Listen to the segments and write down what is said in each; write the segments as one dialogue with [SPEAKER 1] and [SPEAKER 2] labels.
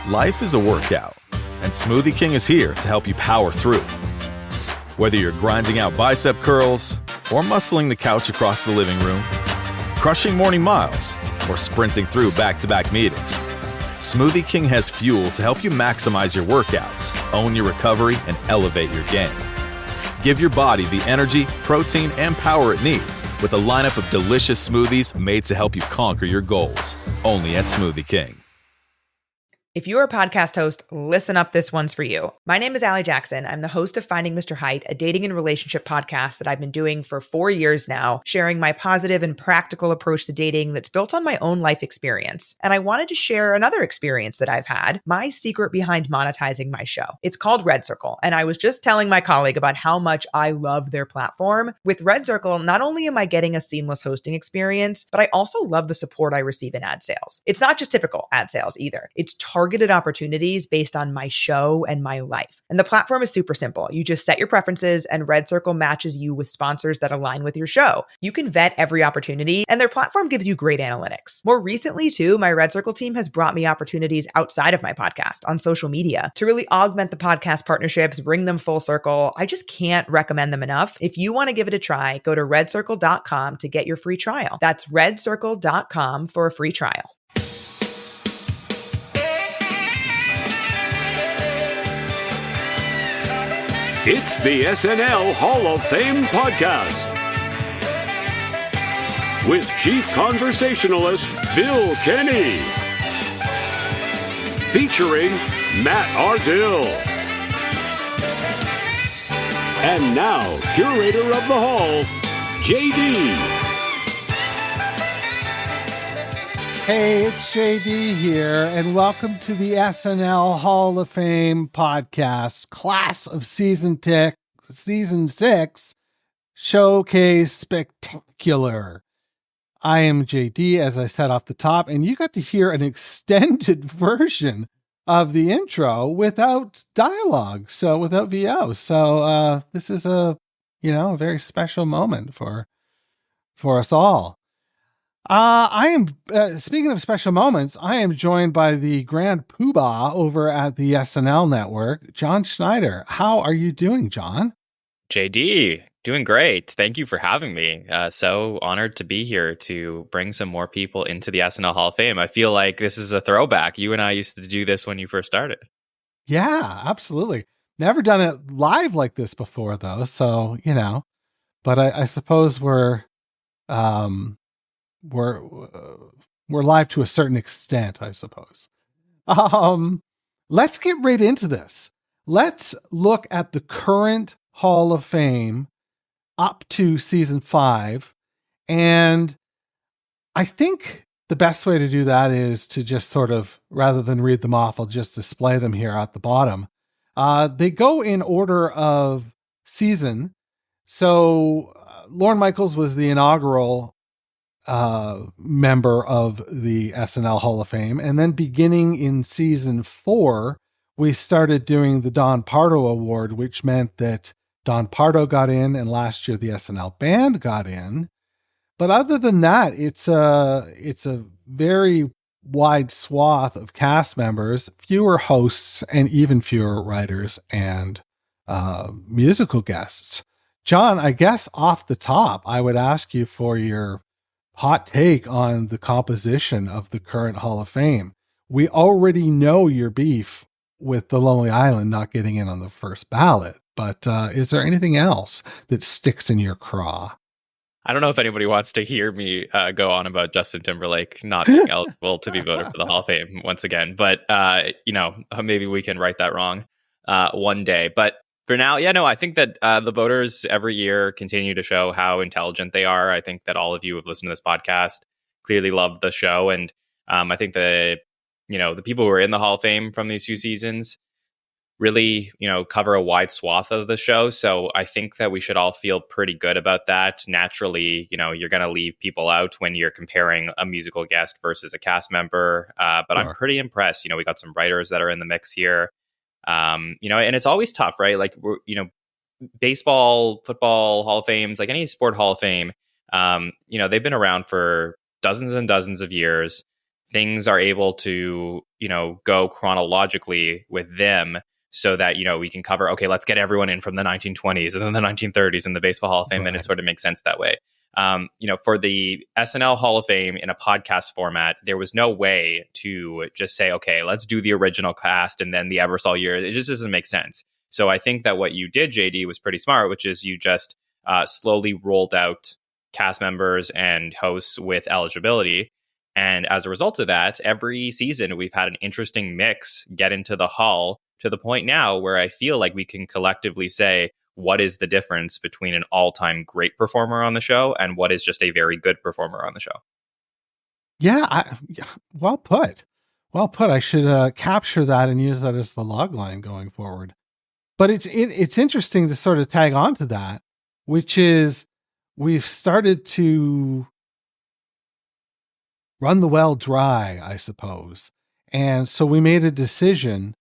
[SPEAKER 1] Life is a workout, and Smoothie King is here to help you power through. Whether you're grinding out bicep curls or muscling the couch across the living room, crushing morning miles, or sprinting through back-to-back meetings, Smoothie King has fuel to help you maximize your workouts, own your recovery, and elevate your game. Give your body the energy, protein, and power it needs with a lineup of delicious smoothies made to help you conquer your goals. Only at Smoothie King.
[SPEAKER 2] If you're a podcast host, listen up, this one's for you. My name is Allie Jackson. I'm the host of Finding Mr. Height, a dating and relationship podcast that I've been doing for 4 years now, sharing my positive and practical approach to dating that's built on my own life experience. And I wanted to share another experience that I've had, my secret behind monetizing my show. It's called Red Circle, and I was just telling my colleague about how much I love their platform. With Red Circle, not only am I getting a seamless hosting experience, but I also love the support I receive in ad sales. It's not just typical ad sales either. It's targeted opportunities based on my show and my life. And the platform is super simple. You just set your preferences and Red Circle matches you with sponsors that align with your show. You can vet every opportunity and their platform gives you great analytics. More recently too, my Red Circle team has brought me opportunities outside of my podcast on social media to really augment the podcast partnerships, bring them full circle. I just can't recommend them enough. If you want to give it a try, go to redcircle.com to get your free trial. That's redcircle.com for a free trial.
[SPEAKER 3] It's the SNL Hall of Fame podcast with Chief Conversationalist Bill Kenny, featuring Matt Ardill, and now curator of the hall, JD.
[SPEAKER 4] Hey, it's JD here, and welcome to the SNL Hall of Fame podcast, Class of Season 6, Showcase Spectacular. I am JD, as I said off the top, and you got to hear an extended version of the intro without dialogue, so without VO. So this is a very special moment for us all. I am, speaking of special moments, I am joined by the Grand Poobah over at the SNL Network, John Schneider. How are you doing, John?
[SPEAKER 5] JD, doing great. Thank you for having me. So honored to be here to bring some more people into the SNL Hall of Fame. I feel like this is a throwback. You and I used to do this when you first started.
[SPEAKER 4] Yeah, absolutely. Never done it live like this before, though. So, but I suppose we're live to a certain extent, I suppose. Let's get right into this. Let's look at the current Hall of Fame up to season 5. And I think the best way to do that is to just sort of, rather than read them off, I'll just display them here at the bottom. They go in order of season. So Lorne Michaels was the inaugural member of the SNL Hall of Fame. And then beginning in season 4, we started doing the Don Pardo Award, which meant that Don Pardo got in and last year the SNL Band got in. But other than that, it's a very wide swath of cast members, fewer hosts, and even fewer writers and musical guests. John, I guess off the top, I would ask you for your hot take on the composition of the current Hall of Fame. We already know your beef with the Lonely Island not getting in on the first ballot, but is there anything else that sticks in your craw?
[SPEAKER 5] I don't know if anybody wants to hear me go on about Justin Timberlake not being eligible to be voted for the Hall of Fame once again, but maybe we can right that wrong one day. But for now, I think that the voters every year continue to show how intelligent they are. I think that all of you who have listened to this podcast clearly love the show. And I think that, the people who are in the Hall of Fame from these few seasons really, cover a wide swath of the show. So I think that we should all feel pretty good about that. Naturally, you're going to leave people out when you're comparing a musical guest versus a cast member. But sure. I'm pretty impressed. We got some writers that are in the mix here. And it's always tough, right? Like, baseball, football Hall of Fames, like any sport Hall of Fame, they've been around for dozens and dozens of years. things are able to, go chronologically with them so that, we can cover, okay, let's get everyone in from the 1920s and then the 1930s in the Baseball Hall of Fame. Right. And it sort of makes sense that way. For the SNL Hall of Fame in a podcast format, there was no way to just say, okay, let's do the original cast and then the Ebersol year. It just doesn't make sense. So I think that what you did, JD, was pretty smart, which is you just slowly rolled out cast members and hosts with eligibility. And as a result of that, every season we've had an interesting mix get into the Hall, to the point now where I feel like we can collectively say, what is the difference between an all-time great performer on the show and what is just a very good performer on the show?
[SPEAKER 4] Yeah, well put. Well put. I should capture that and use that as the log line going forward. But it's interesting to sort of tag on to that, which is we've started to run the well dry, I suppose. And so we made a decision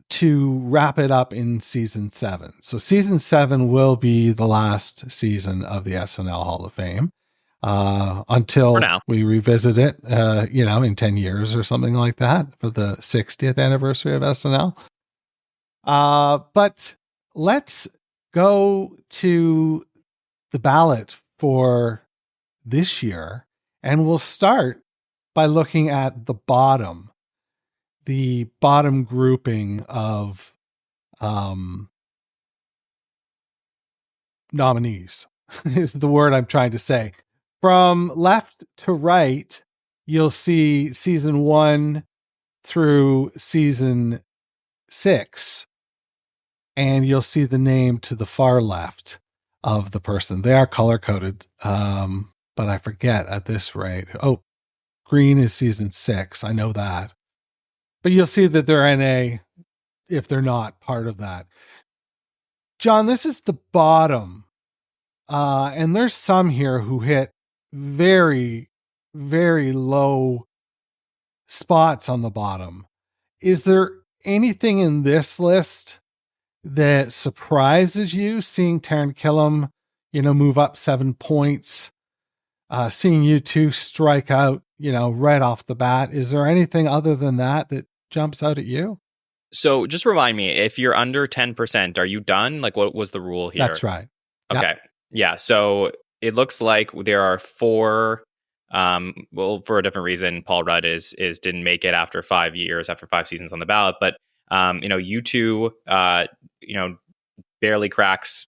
[SPEAKER 4] to wrap it up in season 7. So season 7 will be the last season of the SNL Hall of Fame until we revisit it, in 10 years or something like that for the 60th anniversary of SNL. But let's go to the ballot for this year, and we'll start by looking at the bottom grouping of nominees is the word I'm trying to say. From left to right, you'll see season 1 through season 6, and you'll see the name to the far left of the person. They are color coded, but I forget at this rate. Oh, green is season 6. I know that. But you'll see that they're NA if they're not part of that. John, this is the bottom. And there's some here who hit very, very low spots on the bottom. Is there anything in this list that surprises you? Seeing Taran Killam, move up 7 points, seeing U2 strike out, right off the bat. Is there anything other than that jumps out at you?
[SPEAKER 5] So just remind me, if you're under 10%, are you done? Like, what was the rule here?
[SPEAKER 4] That's right.
[SPEAKER 5] Okay. Yeah. So it looks like there are 4, for a different reason, Paul Rudd didn't make it after 5 years, after 5 seasons on the ballot. But, U2, barely cracks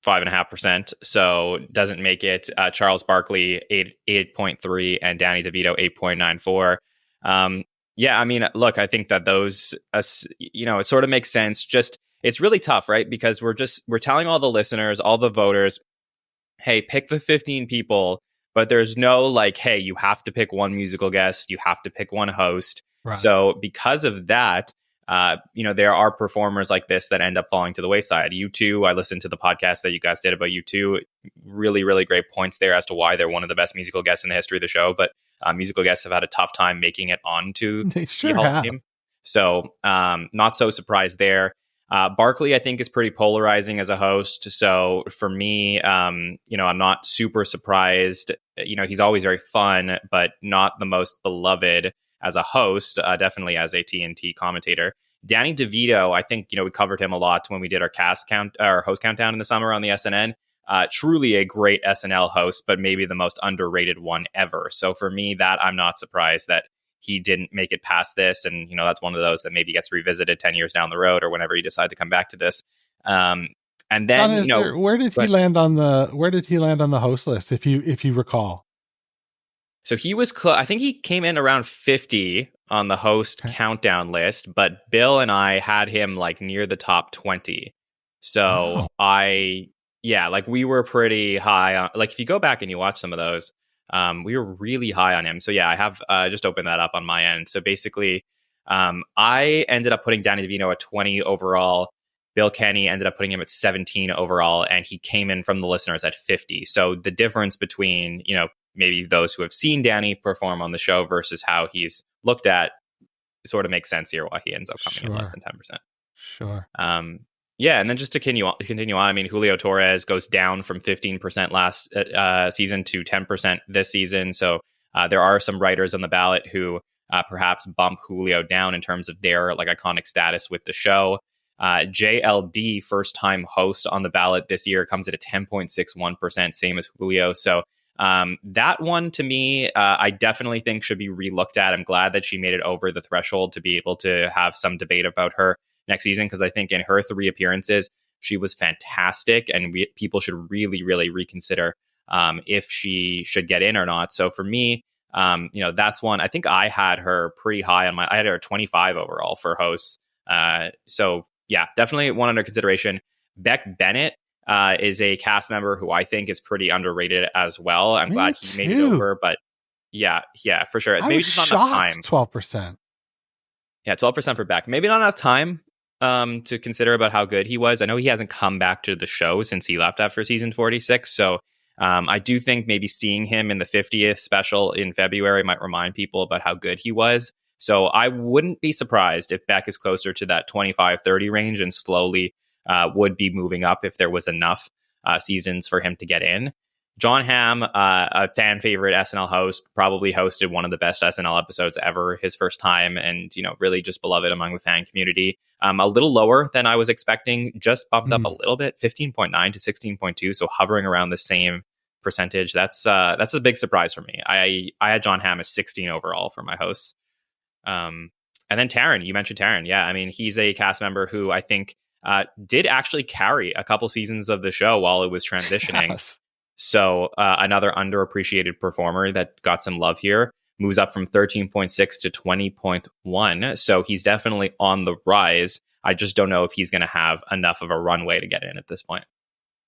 [SPEAKER 5] 5.5%, so doesn't make it. Charles Barkley 8.3 and Danny DeVito 8.94. Yeah, I mean, look, I think that those, it sort of makes sense. Just it's really tough, right? Because we're telling all the listeners, all the voters, hey, pick the 15 people, but there's no like, hey, you have to pick one musical guest, you have to pick one host. Right. So because of that, there are performers like this that end up falling to the wayside. U2, I listened to the podcast that you guys did about U2. Really, really great points there as to why they're one of the best musical guests in the history of the show. But musical guests have had a tough time making it onto the Hall of Fame. So not so surprised there. Barkley, I think, is pretty polarizing as a host. So for me, I'm not super surprised. He's always very fun, but not the most beloved as a host, definitely as a TNT commentator. Danny DeVito, I think, we covered him a lot when we did our host countdown in the summer on the SNN. Truly a great SNL host, but maybe the most underrated one ever. So for me, that I'm not surprised that he didn't make it past this. And, that's one of those that maybe gets revisited 10 years down the road or whenever you decide to come back to this. And then,
[SPEAKER 4] where did he land on the host list, if you recall?
[SPEAKER 5] So he was, I think he came in around 50 on the host countdown list, but Bill and I had him like near the top 20. So we were pretty high on, like, if you go back and you watch some of those, we were really high on him. So yeah, I have just opened that up on my end. So basically, I ended up putting Danny DeVito at 20 overall. Bill Kenny ended up putting him at 17 overall, and he came in from the listeners at 50. So the difference between, maybe those who have seen Danny perform on the show versus how he's looked at sort of makes sense here why he ends up coming in less than 10%.
[SPEAKER 4] Sure.
[SPEAKER 5] Yeah, and then just to continue on, I mean, Julio Torres goes down from 15% last season to 10% this season. So there are some writers on the ballot who perhaps bump Julio down in terms of their like iconic status with the show. JLD, first time host on the ballot this year, comes at a 10.61%, same as Julio. So that one to me, I definitely think should be relooked at. I'm glad that she made it over the threshold to be able to have some debate about her next season, because I think in her 3 appearances, she was fantastic, and people should really, really reconsider if she should get in or not. So for me, that's one. I think I had her pretty high on I had her 25 overall for hosts. So yeah, definitely one under consideration. Beck Bennett is a cast member who I think is pretty underrated as well. I'm glad he made it over, but yeah, for sure. Maybe just not enough time.
[SPEAKER 4] 12%.
[SPEAKER 5] Yeah, 12% for Beck. Maybe not enough time to consider about how good he was. I know he hasn't come back to the show since he left after season 46. So I do think maybe seeing him in the 50th special in February might remind people about how good he was. So I wouldn't be surprised if Beck is closer to that 25-30 range and slowly would be moving up if there was enough seasons for him to get in. John Hamm, a fan favorite SNL host, probably hosted one of the best SNL episodes ever his first time, and really just beloved among the fan community. A little lower than I was expecting, just bumped up a little bit, 15.9 to 16.2, so hovering around the same percentage. That's a big surprise for me. I had John Hamm as 16 overall for my hosts. And then Taryn, you mentioned Taryn. Yeah, I mean, he's a cast member who I think did actually carry a couple seasons of the show while it was transitioning. Yes. So another underappreciated performer that got some love here, moves up from 13.6 to 20.1. So he's definitely on the rise. I just don't know if he's going to have enough of a runway to get in at this point.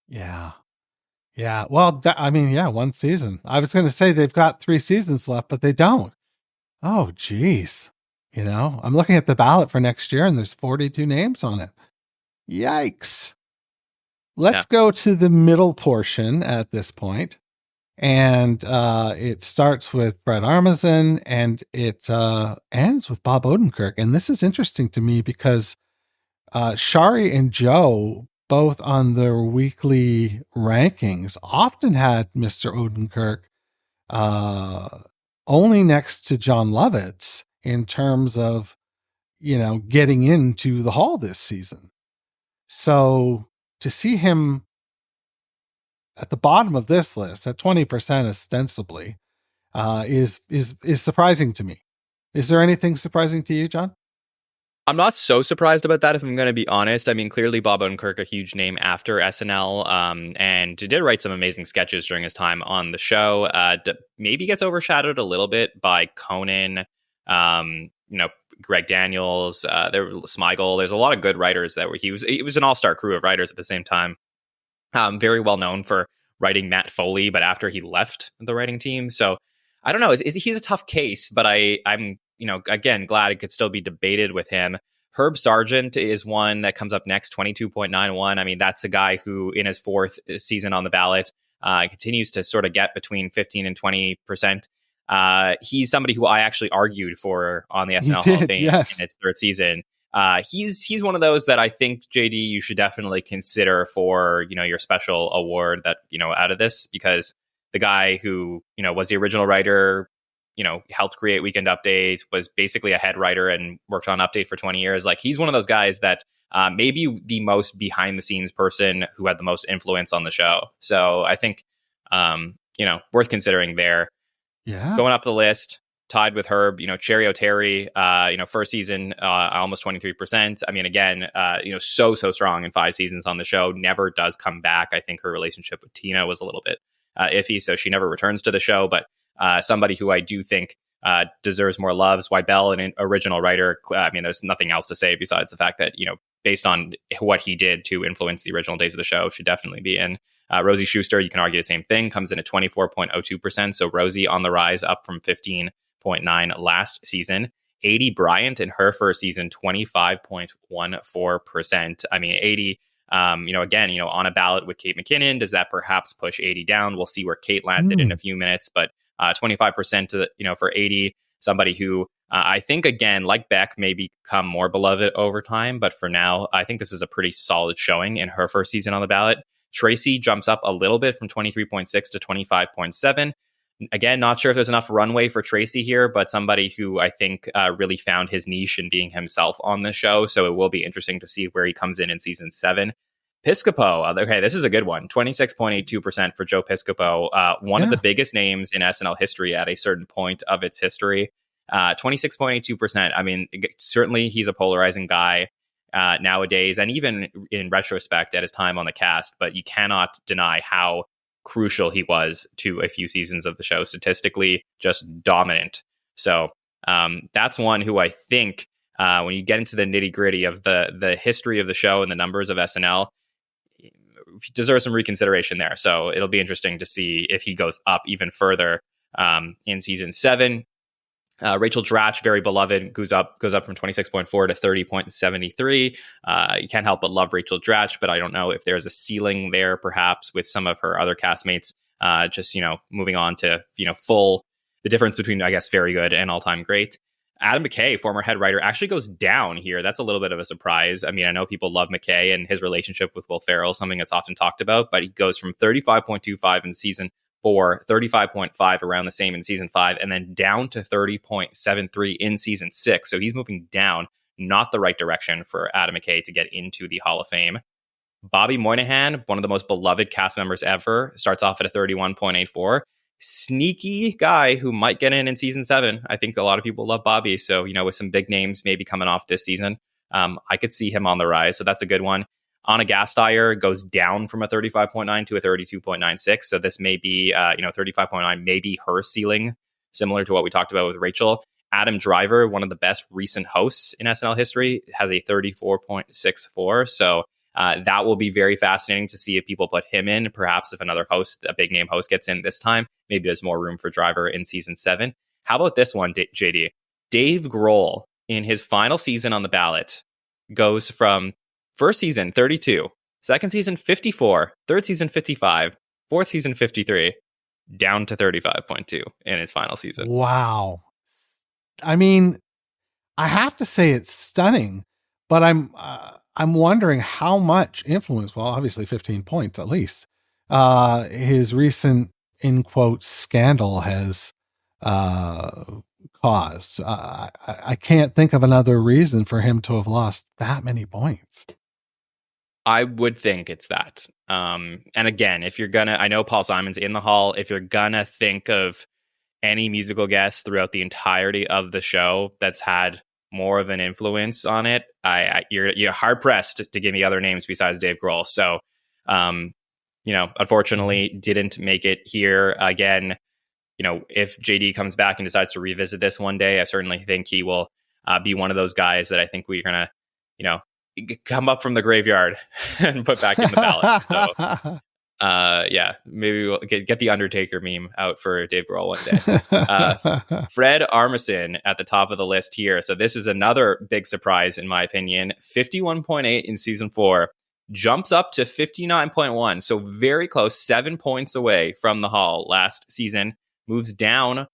[SPEAKER 4] Yeah. Yeah. Well, one season. I was going to say they've got 3 seasons left, but they don't. Oh, geez. I'm looking at the ballot for next year and there's 42 names on it. Yikes. Let's go to the middle portion at this point. And it starts with Brett Armisen and it ends with Bob Odenkirk. And this is interesting to me because Shari and Joe, both on their weekly rankings, often had Mr. Odenkirk only next to John Lovitz in terms of, getting into the hall this season. So to see him at the bottom of this list at 20% ostensibly is surprising to me. Is there anything surprising to you, John?
[SPEAKER 5] I'm not so surprised about that, if I'm going to be honest. I mean, clearly Bob Odenkirk, a huge name after SNL, and did write some amazing sketches during his time on the show. Maybe gets overshadowed a little bit by Conan, Greg Daniels, Smigel. There's a lot of good writers that were. He was an all-star crew of writers at the same time. Very well known for writing Matt Foley, but after he left the writing team, so I don't know. He's a tough case, but I'm again, glad it could still be debated with him. Herb Sargent is one that comes up next, 22.91. I mean, that's a guy who in his 4th season on the ballot continues to sort of get between 15 and 20%. He's somebody who I actually argued for on the SNL Hall of Fame in its 3rd season. He's one of those that I think, JD, you should definitely consider for, your special award that, out of this, because the guy who, was the original writer, helped create Weekend Update, was basically a head writer and worked on Update for 20 years. Like, he's one of those guys that maybe the most behind the scenes person who had the most influence on the show. So I think, worth considering there.
[SPEAKER 4] Yeah.
[SPEAKER 5] Going up the list, tied with Herb, Cherry O'Terry, first season, almost 23%. I mean, again, so strong in 5 seasons on the show, never does come back. I think her relationship with Tina was a little bit iffy, so she never returns to the show, but somebody who I do think deserves more love. Zweibel, an original writer. I mean, there's nothing else to say besides the fact that, based on what he did to influence the original days of the show, should definitely be in. Rosie Schuster, you can argue the same thing, comes in at 24.02%. So Rosie on the rise, up from 15.9 last season. 80 Bryant in her first season, 25.14%. I mean, 80, again, on a ballot with Kate McKinnon, does that perhaps push 80 down? We'll see where Kate landed in a few minutes, but 25% for 80, somebody who I think, again, like Beck, may become more beloved over time. But for now, I think this is a pretty solid showing in her first season on the ballot. Tracy jumps up a little bit from 23.6 to 25.7. Again, not sure if there's enough runway for Tracy here, but somebody who I think really found his niche in being himself on the show. So it will be interesting to see where he comes in season 7. Piscopo, okay, this is a good one. 26.82% for Joe Piscopo, one of the biggest names in SNL history at a certain point of its history. 26.82%. I mean, certainly he's a polarizing guy nowadays, and even in retrospect at his time on the cast, but you cannot deny how crucial he was to a few seasons of the show, statistically just dominant. So that's one who I think when you get into the nitty gritty of the history of the show and the numbers of SNL, deserves some reconsideration there. So it'll be interesting to see if he goes up even further in season 7. Rachel Dratch, very beloved, goes up from 26.4 to 30.73. You can't help but love Rachel Dratch, but I don't know if there's a ceiling there, perhaps with some of her other castmates. Just moving on to the difference between, I guess, very good and all-time great. Adam McKay, former head writer, actually goes down here. That's a little bit of a surprise. I mean, I know people love McKay and his relationship with Will Ferrell, something that's often talked about, but he goes from 35.25 in season 4, 35.5 around the same in season 5, and then down to 30.73 in season 6. So he's moving down, not the right direction for Adam McKay to get into the Hall of Fame. Bobby Moynihan, one of the most beloved cast members ever, starts off at a 31.84. Sneaky guy who might get in season 7. I think a lot of people love Bobby. So, with some big names maybe coming off this season, I could see him on the rise. So that's a good one. Anna Gasteyer goes down from a 35.9 to a 32.96. So this may be, 35.9 may be her ceiling, similar to what we talked about with Rachel. Adam Driver, one of the best recent hosts in SNL history, has a 34.64. So that will be very fascinating to see if people put him in. Perhaps if another host, a big name host, gets in this time, maybe there's more room for Driver in season 7. How about this one, JD? Dave Grohl, in his final season on the ballot, goes from first season 32, second season 54, third season 55, fourth season 53, down to 35.2 in his final season.
[SPEAKER 4] Wow. I mean, I have to say it's stunning, but I'm wondering how much influence, well, obviously 15 points at least, his recent, in quotes, scandal has caused. I can't think of another reason for him to have lost that many points.
[SPEAKER 5] I would think it's that. And again, if you're I know Paul Simon's in the Hall. If you're gonna think of any musical guest throughout the entirety of the show that's had more of an influence on it, you're hard pressed to give me other names besides Dave Grohl. So, unfortunately, didn't make it here. Again, if JD comes back and decides to revisit this one day, I certainly think he will be one of those guys that I think we're gonna, come up from the graveyard and put back in the ballot. So, maybe we'll get the Undertaker meme out for Dave Grohl one day. Fred Armisen at the top of the list here. So this is another big surprise, in my opinion. 51.8 in season 4, jumps up to 59.1. So very close, 7 points away from the Hall last season. Moves down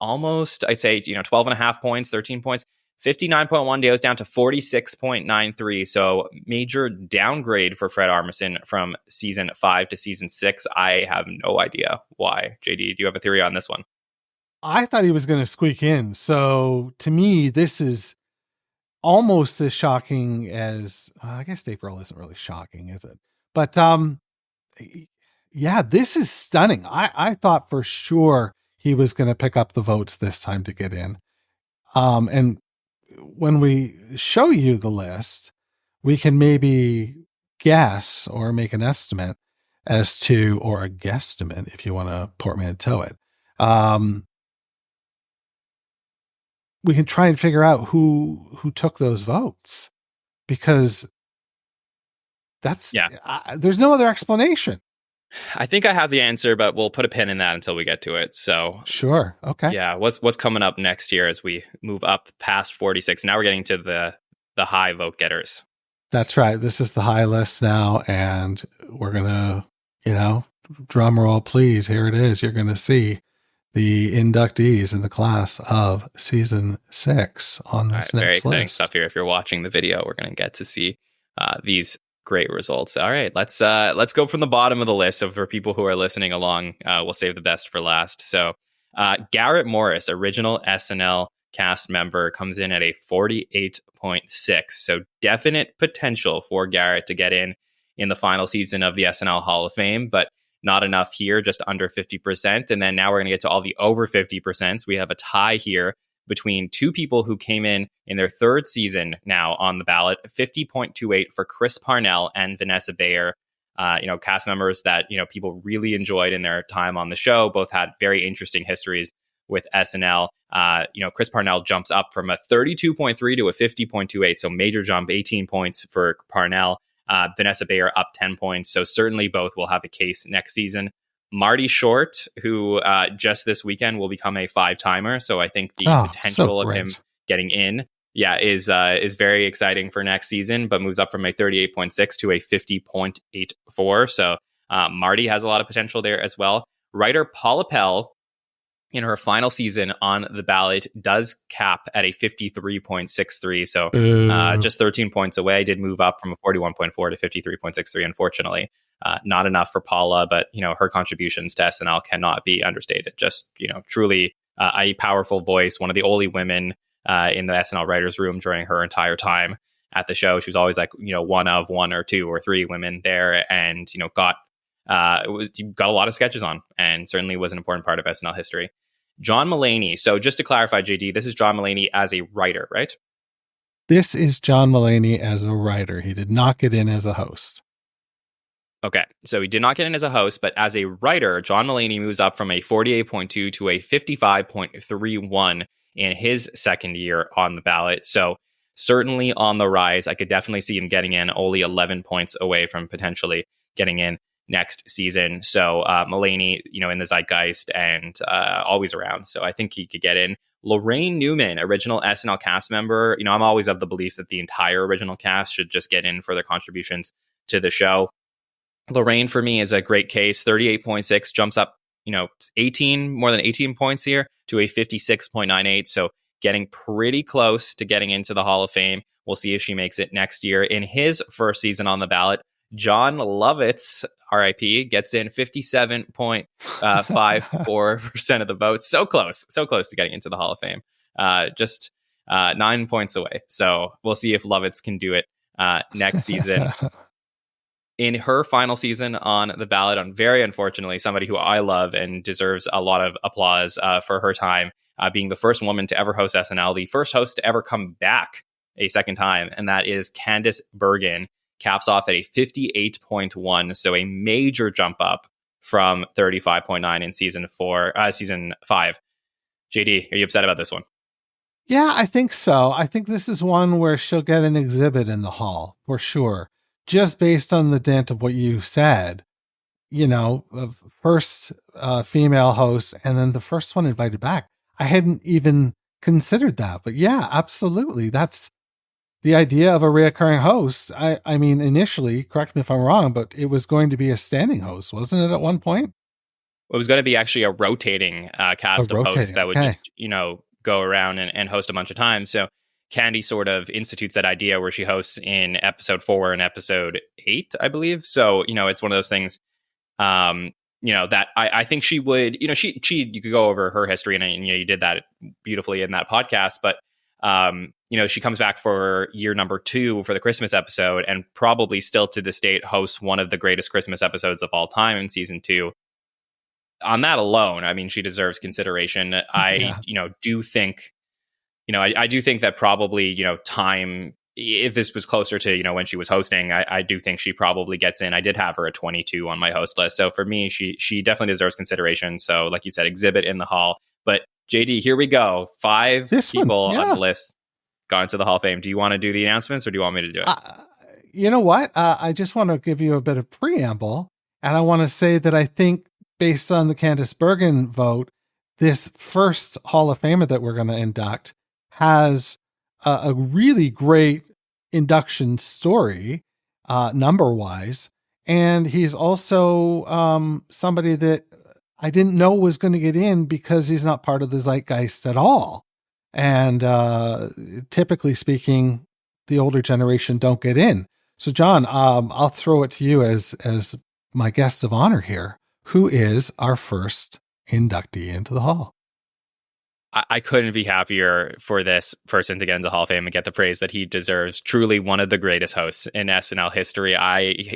[SPEAKER 5] almost, I'd say, 12 and a half points, 13 points. 59.1 goes down to 46.93. So major downgrade for Fred Armisen from season 5 to season 6. I have no idea why. JD, do you have a theory on this one?
[SPEAKER 4] I thought he was going to squeak in. So to me, this is almost as shocking as, I guess Dave Grohl isn't really shocking, is it? But yeah, this is stunning. I thought for sure he was going to pick up the votes this time to get in. And when we show you the list, we can maybe guess or make an estimate as to, or a guesstimate if you want to portmanteau it. We can try and figure out who took those votes, because there's no other explanation.
[SPEAKER 5] I think I have the answer, but we'll put a pin in that until we get to it. So
[SPEAKER 4] sure. Okay.
[SPEAKER 5] Yeah. What's coming up next year as we move up past 46? Now we're getting to the high vote getters.
[SPEAKER 4] That's right. This is the high list now. And we're going to, drum roll, please. Here it is. You're going to see the inductees in the class of season 6 on this next
[SPEAKER 5] very exciting
[SPEAKER 4] list.
[SPEAKER 5] Stuff here. If you're watching the video, we're going to get to see these Great results. All right, let's go from the bottom of the list. So for people who are listening along, we'll save the best for last. So Garrett Morris, original SNL cast member, comes in at a 48.6. So definite potential for Garrett to get in the final season of the SNL Hall of Fame, but not enough here, just under 50%. And then now we're going to get to all the over 50%. We have a tie here between two people who came in their third season now on the ballot, 50.28 for Chris Parnell and Vanessa Bayer, cast members that, people really enjoyed in their time on the show. Both had very interesting histories with SNL. Chris Parnell jumps up from a 32.3 to a 50.28. So major jump, 18 points for Parnell. Vanessa Bayer up 10 points. So certainly both will have a case next season. Marty Short, who just this weekend will become a 5-timer. So I think the potential of him getting in, is very exciting for next season, but moves up from a 38.6 to a 50.84. So Marty has a lot of potential there as well. Writer Paula Pell, in her final season on the ballot, does cap at a 53.63. So just 13 points away, did move up from a 41.4 to 53.63, unfortunately. Not enough for Paula, but, her contributions to SNL cannot be understated. Just, truly a powerful voice, one of the only women in the SNL writers' room during her entire time at the show. She was always like, one of one or two or three women there, and, got a lot of sketches on, and certainly was an important part of SNL history. John Mulaney. So just to clarify, JD, this is John Mulaney as a writer, right?
[SPEAKER 4] This is John Mulaney as a writer. He did not get in as a host.
[SPEAKER 5] Okay, so he did not get in as a host, but as a writer, John Mulaney moves up from a 48.2 to a 55.31 in his second year on the ballot. So certainly on the rise. I could definitely see him getting in, only 11 points away from potentially getting in next season. So Mulaney, in the zeitgeist and always around. So I think he could get in. Lorraine Newman, original SNL cast member. I'm always of the belief that the entire original cast should just get in for their contributions to the show. Lorraine, for me, is a great case. 38.6 jumps up, more than 18 points here to a 56.98. So getting pretty close to getting into the Hall of Fame. We'll see if she makes it next year. In his first season on the ballot, John Lovitz, RIP, gets in 57.54% of the votes. So close to getting into the Hall of Fame. Just 9 points away. So we'll see if Lovitz can do it next season. In her final season on the ballot, very unfortunately, somebody who I love and deserves a lot of applause for her time, being the first woman to ever host SNL, the first host to ever come back a second time, and that is Candice Bergen. Caps off at a 58.1, so a major jump up from 35.9 in season 5. JD, are you upset about this one?
[SPEAKER 4] Yeah, I think so. I think this is one where she'll get an exhibit in the hall for sure. Just based on the dent of what you said, first female host and then the first one invited back. I hadn't even considered that, but yeah, absolutely. That's the idea of a reoccurring host. I mean, initially, correct me if I'm wrong, but it was going to be a just wasn't it at one point?
[SPEAKER 5] It was going to be actually a rotating cast of hosts that would just, go around and host a bunch of times. So Candy sort of institutes that idea where she hosts in episode 4 and episode 8, I believe. So, it's one of those things, that I think she would, you could go over her history and you did that beautifully in that podcast, but she comes back for year number 2 for the Christmas episode and probably still to this date hosts one of the greatest Christmas episodes of all time in season 2. On that alone, I mean, she deserves consideration. I do think that probably, time, if this was closer to, when she was hosting, I do think she probably gets in. I did have her at 22 on my host list. So for me, she definitely deserves consideration. So like you said, exhibit in the hall. But JD, here we go. 5 people on the list got into the Hall of Fame. Do you want to do the announcements or do you want me to do it?
[SPEAKER 4] You know what? I just want to give you a bit of preamble. And I want to say that I think based on the Candice Bergen vote, this first Hall of Famer that we're going to induct has a really great induction story, number-wise. And he's also somebody that I didn't know was going to get in because he's not part of the zeitgeist at all. And typically speaking, the older generation don't get in. So, John, I'll throw it to you as my guest of honor here. Who is our first inductee into the Hall?
[SPEAKER 5] I couldn't be happier for this person to get into the Hall of Fame and get the praise that he deserves. Truly one of the greatest hosts in SNL history.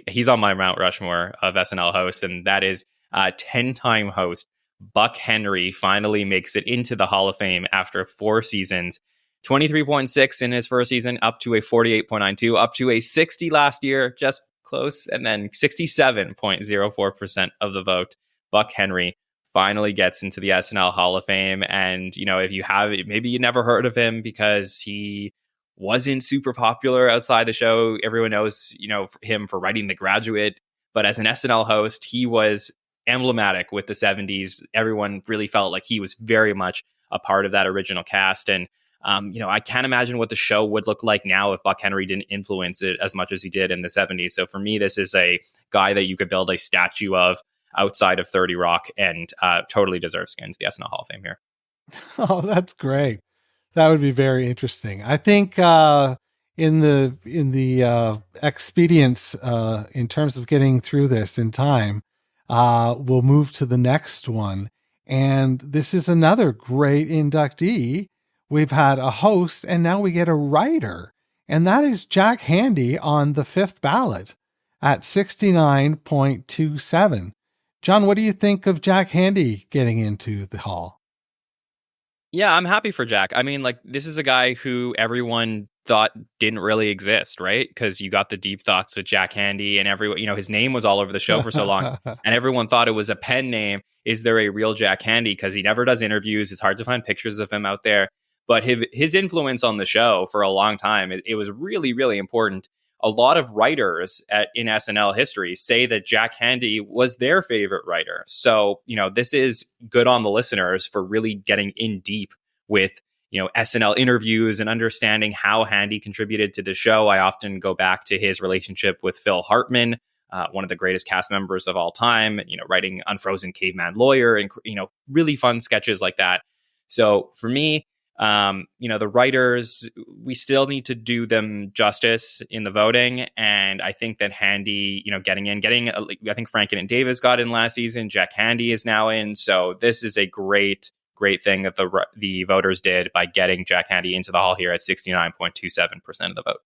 [SPEAKER 5] He's on my Mount Rushmore of SNL hosts, and that is 10-time host Buck Henry finally makes it into the Hall of Fame after 4 seasons. 23.6 in his first season, up to a 48.92, up to a 60 last year, just close, and then 67.04% of the vote. Buck Henry finally gets into the SNL Hall of Fame. And, if you have, maybe you never heard of him because he wasn't super popular outside the show. Everyone knows, him for writing The Graduate. But as an SNL host, he was emblematic with the 70s. Everyone really felt like he was very much a part of that original cast. And, I can't imagine what the show would look like now if Buck Henry didn't influence it as much as he did in the 70s. So for me, this is a guy that you could build a statue of outside of 30 Rock, and totally deserves to get into the SNL Hall of Fame here.
[SPEAKER 4] Oh, that's great. That would be very interesting. I think in the expedience in terms of getting through this in time, we'll move to the next one. And this is another great inductee. We've had a host, and now we get a writer, and that is Jack Handey on the 5th ballot at 69.27. John, what do you think of Jack Handey getting into the Hall?
[SPEAKER 5] Yeah, I'm happy for Jack. I mean, this is a guy who everyone thought didn't really exist, right? Because you got the Deep Thoughts with Jack Handey, and everyone, his name was all over the show for so long, and everyone thought it was a pen name. Is there a real Jack Handey? Because he never does interviews. It's hard to find pictures of him out there. But his influence on the show for a long time, it was really, really important. A lot of writers in SNL history say that Jack Handey was their favorite writer. So, this is good on the listeners for really getting in deep with, SNL interviews and understanding how Handey contributed to the show. I often go back to his relationship with Phil Hartman, one of the greatest cast members of all time, writing Unfrozen Caveman Lawyer and, really fun sketches like that. So for me, the writers, we still need to do them justice in the voting. And I think that Handey, I think Franken and Davis got in last season. Jack Handey is now in. So this is a great thing that the voters did by getting Jack Handey into the Hall here at 69.27% of the vote.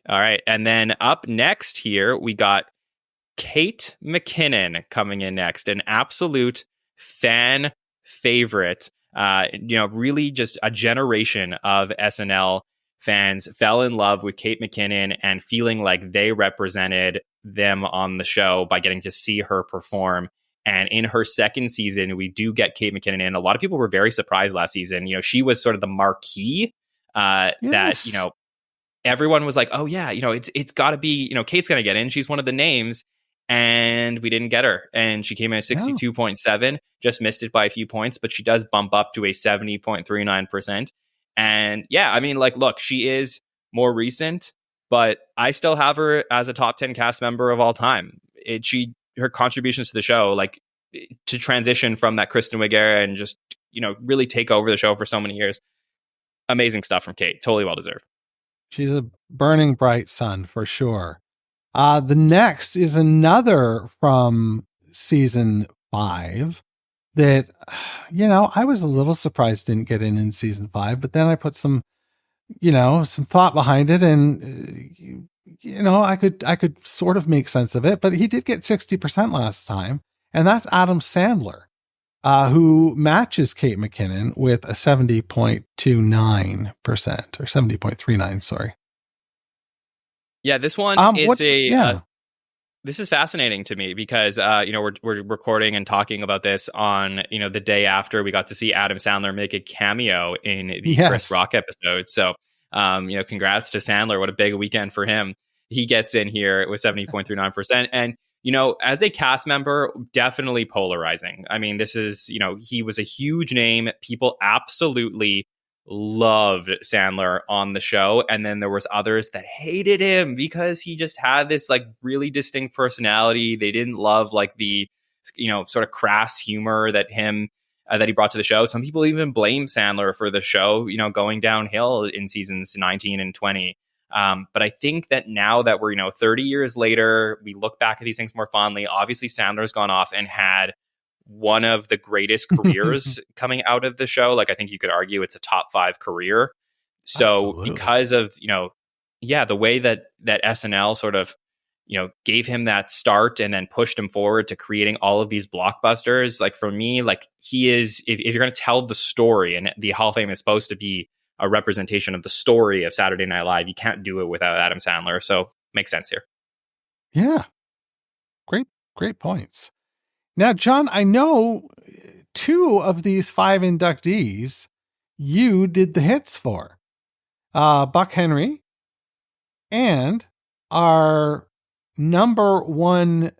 [SPEAKER 5] All right. And then up next here, we got Kate McKinnon coming in next, an absolute fan favorite. Really just a generation of SNL fans fell in love with Kate McKinnon and feeling like they represented them on the show by getting to see her perform. And in her second season, we do get Kate McKinnon in. A lot of people were very surprised last season. She was sort of the marquee
[SPEAKER 4] Yes.
[SPEAKER 5] that, everyone was like, oh yeah, it's got to be, Kate's going to get in. She's one of the names. And we didn't get her. And she came in at 62.7, just missed it by a few points, but she does bump up to a 70.39%. And yeah, I mean, look, she is more recent, but I still have her as a top 10 cast member of all time. Her contributions to the show, to transition from that Kristen Wiig era and just, really take over the show for so many years. Amazing stuff from Kate. Totally well deserved.
[SPEAKER 4] She's a burning bright sun for sure. The next is another from season 5 that, I was a little surprised didn't get in season 5, but then I put some thought behind it, and, I could sort of make sense of it, but he did get 60% last time, and that's Adam Sandler, who matches Kate McKinnon with a 70.29% or 70.39, sorry.
[SPEAKER 5] Yeah, this one this is fascinating to me because we're recording and talking about this on the day after we got to see Adam Sandler make a cameo in the Chris Rock episode. So congrats to Sandler. What a big weekend for him. He gets in here with 70.39%. And as a cast member, definitely polarizing. I mean, this is, he was a huge name. People absolutely loved Sandler on the show, and then there was others that hated him because he just had this really distinct personality. They didn't love the sort of crass humor that him that he brought to the show. Some people even blame Sandler for the show, going downhill in seasons 19 and 20. But I think that now that we're, 30 years later, we look back at these things more fondly. Obviously, Sandler's gone off and had one of the greatest careers coming out of the show. Like, I think you could argue it's a top 5 career. So
[SPEAKER 4] Absolutely.
[SPEAKER 5] because of, the way that SNL sort of, gave him that start and then pushed him forward to creating all of these blockbusters. Like, for me, like, he is, if you're going to tell the story, and the Hall of Fame is supposed to be a representation of the story of Saturday Night Live, you can't do it without Adam Sandler. So makes sense here.
[SPEAKER 4] Yeah. Great points. Now, John, I know 2 of these 5 inductees you did the hits for. Buck Henry and our number 1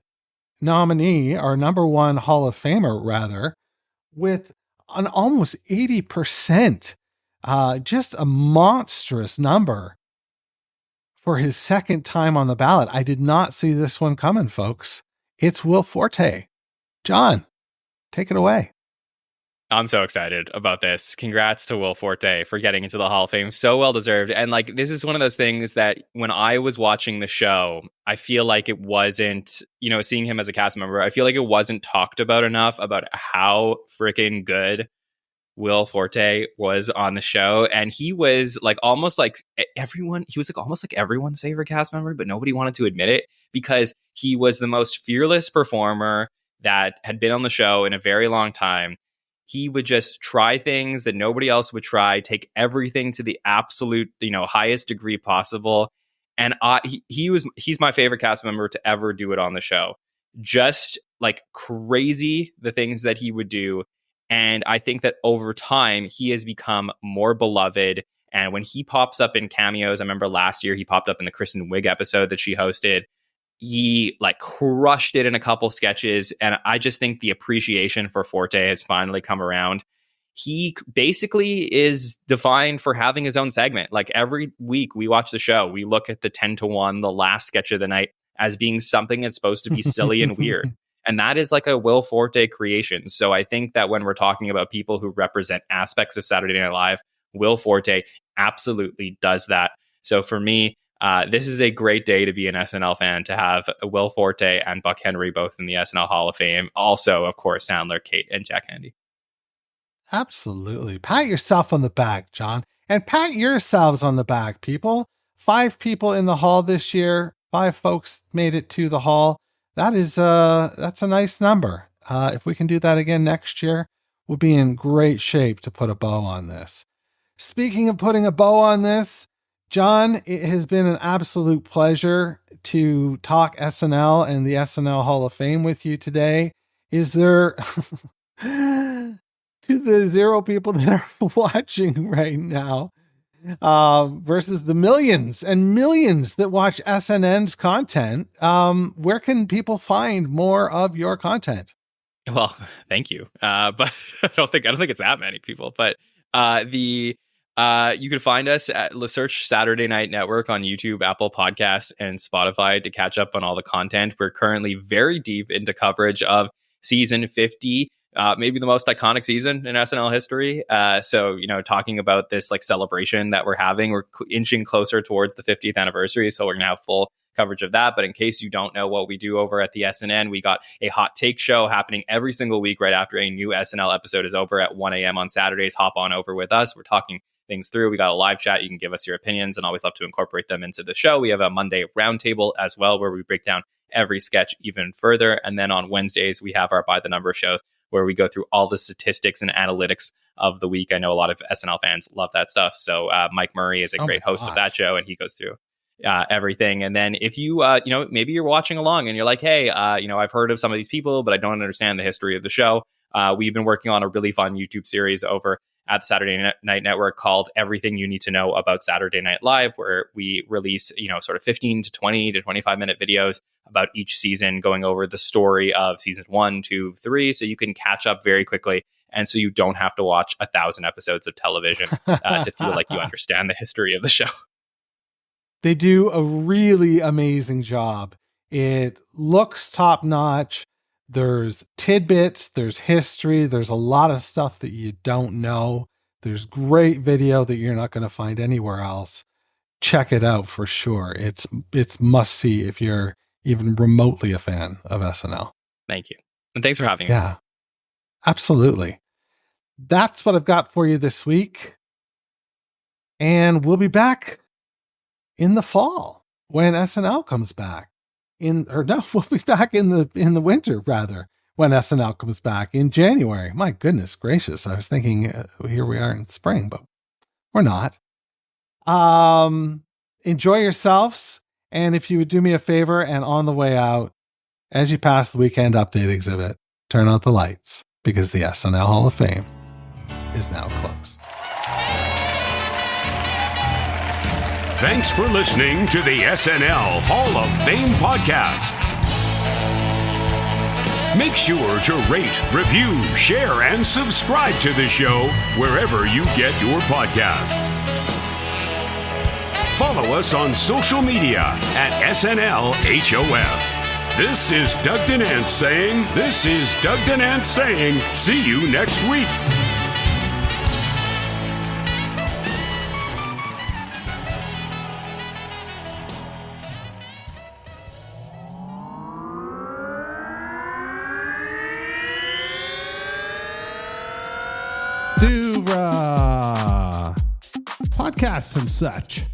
[SPEAKER 4] nominee, our number 1 Hall of Famer, rather, with an almost 80%. Just a monstrous number for his second time on the ballot. I did not see this one coming, folks. It's Will Forte. John, take it away.
[SPEAKER 5] I'm so excited about this. Congrats to Will Forte for getting into the Hall of Fame. So well deserved. And like, this is one of those things that when I was watching the show, I feel like it wasn't, seeing him as a cast member, I feel like it wasn't talked about enough about how freaking good Will Forte was on the show. And he was like almost like everyone's favorite cast member, but nobody wanted to admit it because he was the most fearless performer that had been on the show in a very long time. He would just try things that nobody else would try, take everything to the absolute, highest degree possible. And he's my favorite cast member to ever do it on the show. Just like crazy, the things that he would do. And I think that over time, he has become more beloved. And when he pops up in cameos, I remember last year he popped up in the Kristen Wiig episode that she hosted. He like crushed it in a couple sketches. And I just think the appreciation for Forte has finally come around. He basically is defined for having his own segment. Like every week we watch the show, we look at the 10-1, the last sketch of the night, as being something that's supposed to be silly and weird. And that is like a Will Forte creation. So I think that when we're talking about people who represent aspects of Saturday Night Live, Will Forte absolutely does that. So for me, this is a great day to be an SNL fan, to have Will Forte and Buck Henry both in the SNL Hall of Fame. Also, of course, Sandler, Kate, and Jack Handy.
[SPEAKER 4] Absolutely. Pat yourself on the back, John. And pat yourselves on the back, people. 5 people in the hall this year. 5 folks made it to the hall. That's a nice number. If we can do that again next year, we'll be in great shape to put a bow on this. Speaking of putting a bow on this, John, it has been an absolute pleasure to talk SNL and the SNL Hall of Fame with you today. Is there, to the 0 people that are watching right now, versus the millions and millions that watch SNN's content, where can people find more of your content?
[SPEAKER 5] Well, thank you. But I don't think it's that many people. But you can find us at search Saturday Night Network on YouTube, Apple Podcasts, and Spotify to catch up on all the content. We're currently very deep into coverage of season 50. Maybe the most iconic season in SNL history. So, talking about this like celebration that we're having, we're inching closer towards the 50th anniversary. So we're going to have full coverage of that. But in case you don't know what we do over at the SNN, we got a hot take show happening every single week right after a new SNL episode is over at 1 a.m. on Saturdays. Hop on over with us. We're talking things through. We got a live chat. You can give us your opinions and always love to incorporate them into the show. We have a Monday roundtable as well, where we break down every sketch even further. And then on Wednesdays, we have our By the Number shows, where we go through all the statistics and analytics of the week. I know a lot of SNL fans love that stuff. So Mike Murray is a great host of that show, and he goes through everything. And then if you, maybe you're watching along and you're like, hey, I've heard of some of these people, but I don't understand the history of the show. We've been working on a really fun YouTube series over at the Saturday Night Network called Everything You Need to Know About Saturday Night Live, where we release, sort of 15 to 20 to 25 minute videos about each season, going over the story of season 1, 2, 3. So you can catch up very quickly. And so you don't have to watch 1,000 episodes of television to feel like you understand the history of the show.
[SPEAKER 4] They do a really amazing job. It looks top notch. There's tidbits, there's history, there's a lot of stuff that you don't know. There's great video that you're not going to find anywhere else. Check it out for sure. It's must see if you're even remotely a fan of SNL.
[SPEAKER 5] Thank you. And thanks for having me.
[SPEAKER 4] Yeah, absolutely. That's what I've got for you this week. And we'll be back in the fall when SNL comes back. We'll be back in the winter rather when SNL comes back in January. My goodness gracious. I was thinking here we are in spring, but we're not. Enjoy yourselves. And if you would do me a favor and on the way out, as you pass the weekend update exhibit, turn out the lights because the SNL Hall of Fame is now closed.
[SPEAKER 3] Thanks for listening to the SNL Hall of Fame podcast. Make sure to rate, review, share, and subscribe to the show wherever you get your podcasts. Follow us on social media at SNLHOF. This is Doug Denant saying, see you next week.
[SPEAKER 6] Podcasts and such.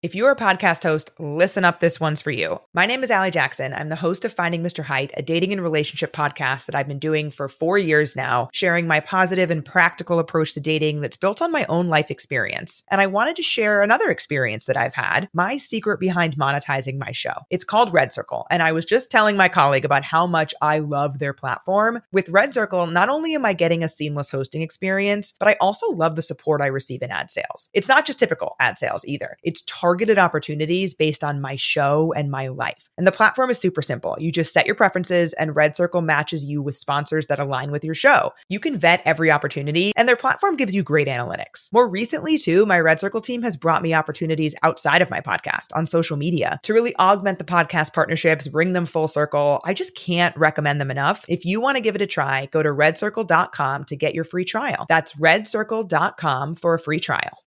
[SPEAKER 2] If you're a podcast host, listen up, this one's for you. My name is Allie Jackson. I'm the host of Finding Mr. Height, a dating and relationship podcast that I've been doing for 4 years now, sharing my positive and practical approach to dating that's built on my own life experience. And I wanted to share another experience that I've had, my secret behind monetizing my show. It's called Red Circle, and I was just telling my colleague about how much I love their platform. With Red Circle, not only am I getting a seamless hosting experience, but I also love the support I receive in ad sales. It's not just typical ad sales either. It's targeted opportunities based on my show and my life. And the platform is super simple. You just set your preferences and Red Circle matches you with sponsors that align with your show. You can vet every opportunity and their platform gives you great analytics. More recently too, my Red Circle team has brought me opportunities outside of my podcast on social media to really augment the podcast partnerships, bring them full circle. I just can't recommend them enough. If you want to give it a try, go to redcircle.com to get your free trial. That's redcircle.com for a free trial.